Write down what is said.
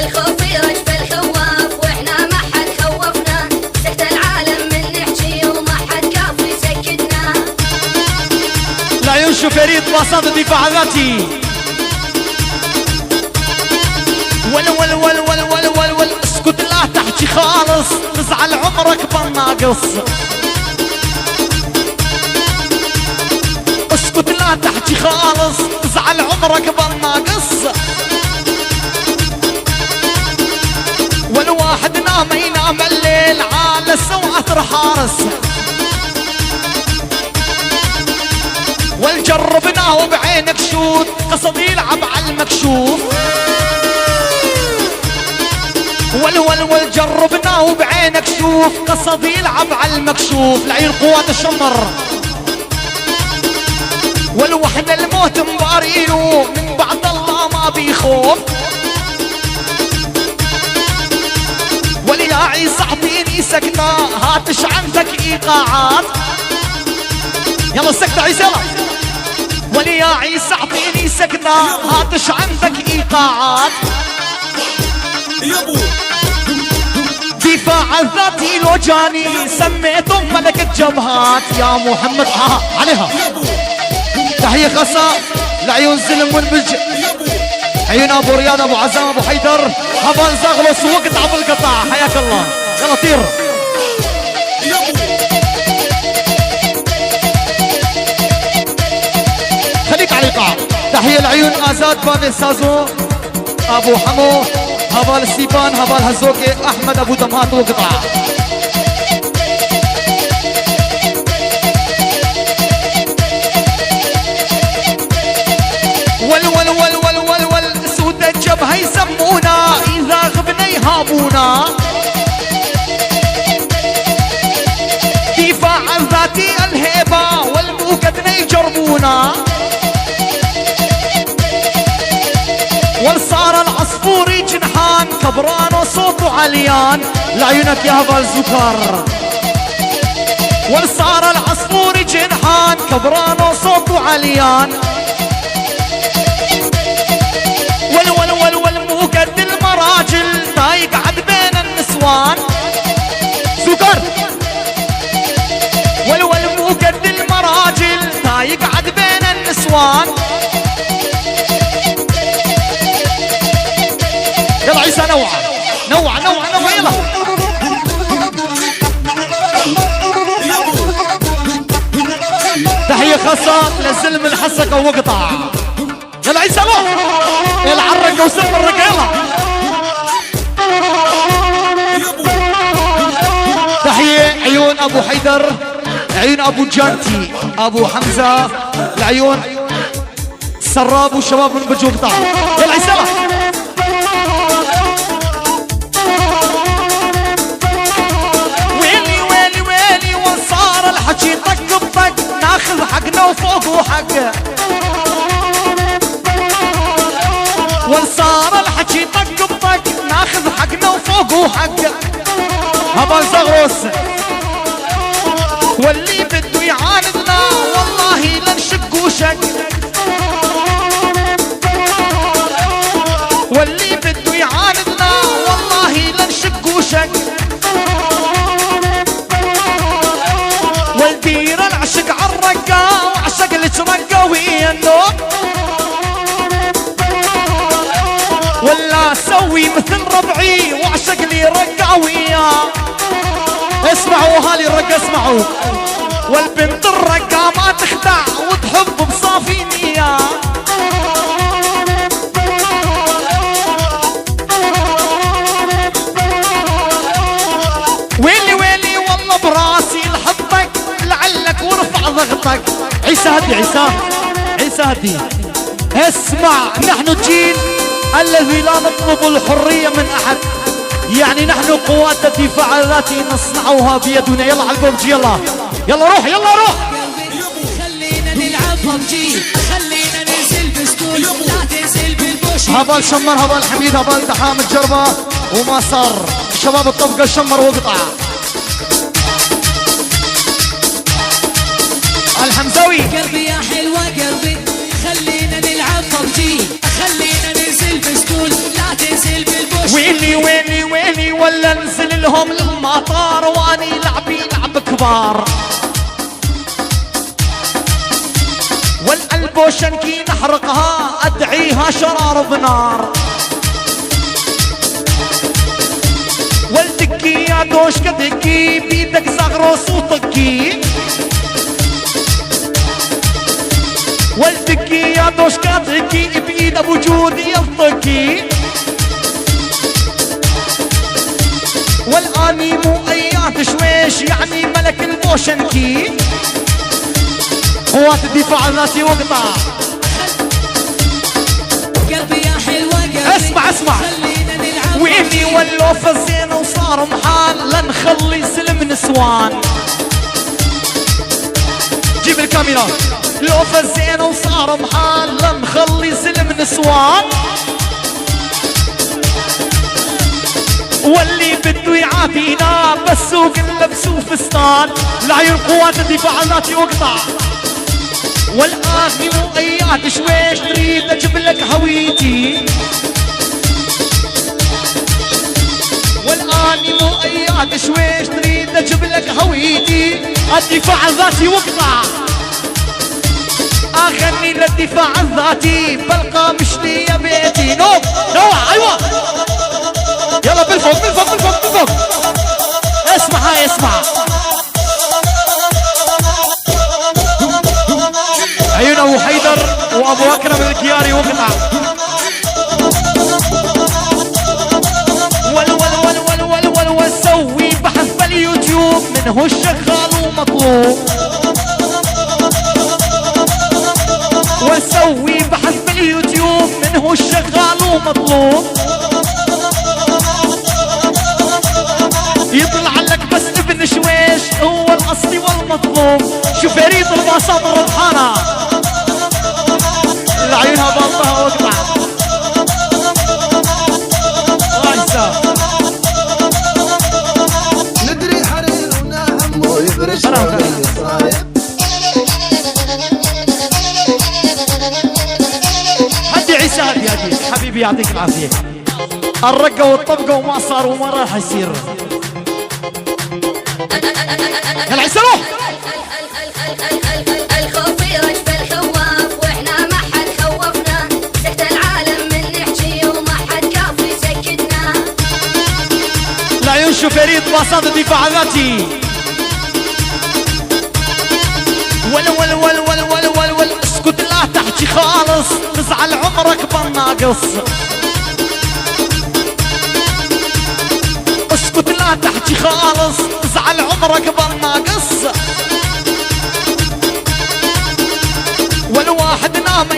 والخوف يرجف الخواف واحنا ما حد خوفنا سكت العالم من نحكي وما حد كاف يسكتنا. العيون شوفيريت وسط الدفاع الذاتي. ول ول ول ول ول ول ول اسكت لا تحكي خالص تزعل عمرك بالناقص. اسكت لا تحكي خالص تزعل عمرك بالناقص. والواحد نام ينام الليل على سوعة حارس. والجربناه بعينك شوت قصد يلعب على المكشوف. ول جربناه بعينك شوف قصد يلعب على المكشوف. العين قوات الشمر. والوحنا الموت مبارينه من بعد الله ما بيخوف. وليا عيسى اعطيني سكتة هاتش عندك ايقاعات. يلا السكتة عيسى يلا. وليا عيسى اعطيني سكتة هاتش عندك ايقاعات. دفاع الذاتي لو جاني سميته ملك الجبهات يا محمد. عليها تحية خاصة لعيون زلم والملج عيون ابو رياض ابو عزام ابو حيدر هبان زغلس وقت عبد القطاع. حياك الله يلا طير. خليك على الايقاع. تحية لعيون ازاد بابل سازو ابو حمو هبال السيبان هبال هزوكي احمد ابو دمهات وقطع. ول ول ول ول ول ول سود الجبهة يسمونا اذا غبنا يهابونا. دفاع الذاتي الهيبة والموقدنا يجربونا. والصار العصفوري جنحان كبران وصوته عليان لعيونك يا هبال زكر. والصار العصفوري جنحان كبران وصوته عليان. والموقد المراجل تا يقعد بين النسوان زكر. والموقد المراجل تا يقعد بين النسوان. يلا عيسى نوع نوع نوع نوع يلا. تحية خاصة للزلم الحسكة وقطع. يلا عيسى روح يلا عرق وسم الرق يلا. تحية عيون ابو حيدر عيون ابو جانتي ابو حمزة العيون سراب وشباب من بجو قطع. يلا عيسى حكي طق بطق ناخذ حقنا وفوق حق. والصار الحكي طق بطق ناخذ حقنا وفوق حق. هبا زغروس واللي بده يعاندنا والله لنشق وشق. واللي بده يعاندنا والله لنشق وشق. والدير العشق عالرقة وعشق اللي ترقى ويا النوم. ولا اسوي مثل ربعي وعشق اللي رقى وياه. اسمعوا اهالي الرقة اسمعوا. والبنت الرقة ما تخدع وتحب بصافي نية. ويلي ويلي والله براسي لحظك لعلك ورفع ضغطك. عيسى هدي عيسى هدي. اسمع نحن الجيل الذي لا نطلب الحرية من احد. يعني نحن قوات الدفاع التي نصنعها بيدنا. يلا على الببجي يلا يلا روح يلا روح. خلينا نلعب ببجي خلينا ننزل بسكول لا تنزل بالبوش. هبال شمر هبال حميد هبال دحام الجربة وما صار شباب الطبقة شمر وقطع. الحمزاوي قلبي يا حلوة قلبي خلينا نلعب ببجي خلينا ننزل بسكول لا تنزل بالبوش. ويني ويني ويني ولا انزل لهم للمطار واني لعبي لعب كبار. والالبوشنكي نحرقها ادعيها شرار بنار. والدكي يا دوشكا دكي بيدك زغروس وطكي. والدكي يا دوشكا دكي بايد ابو جودي يلطكي. والاني مو ايات شويش يعني ملك البوشنكي. قوات الدفاع الذاتي وقطع. قلبي يا حلوة قلبي اسمع اسمع وإني واللوفة الزينة وصار محال لا نخلي سلم نسوان. جيب الكاميرا. لوفة الزينة وصار محال لا نخلي سلم نسوان. واللي بده يعافينا بالسوق نلبسوه فستان. العيون قوات الدفاع الذاتي وقطع. والآخي مو اياد شويش تريد اجيب لك هويتي. والآن مو اياد شويش تريد اجيب لك هويتي. الدفاع الذاتي وقطع. اغني للدفاع الذاتي بلقى مش لي بيتي. نوع ايوه يلا بالفوق بالفوق بالفوق بالفوق. اسمع هاي اسمع. عيون ابو حيدر وابو اكرم الكياري وقطع. ول وسوي بحث باليوتيوب منه الشغال ومطلوب. وسوي بحث باليوتيوب منه الشغال ومطلوب. يطلع لك بس ابن شويش هو الاصلي والمطلوب. شوفيريط الباصات الربحانه العيونها بلطها وقطع. ندري حريرنا همه يفرش صايب. هدي عيسى هدي حبيبي يعطيك العافيه. الرقه والطبقه وما صار وما راح يصير. يلا عيسى روح. الخوف يرجف الخواف واحنا ما حد خوفنا. سحت العالم من نحكي وما حد كاف يسكتنا. العيون شوفيريط باصات الدفاع الذاتي. ول اسكت لا تحكي خالص تزعل عمرك بالناقص. اسكت لا تحكي خالص تزعل عمرك بالناقص. والواحد نام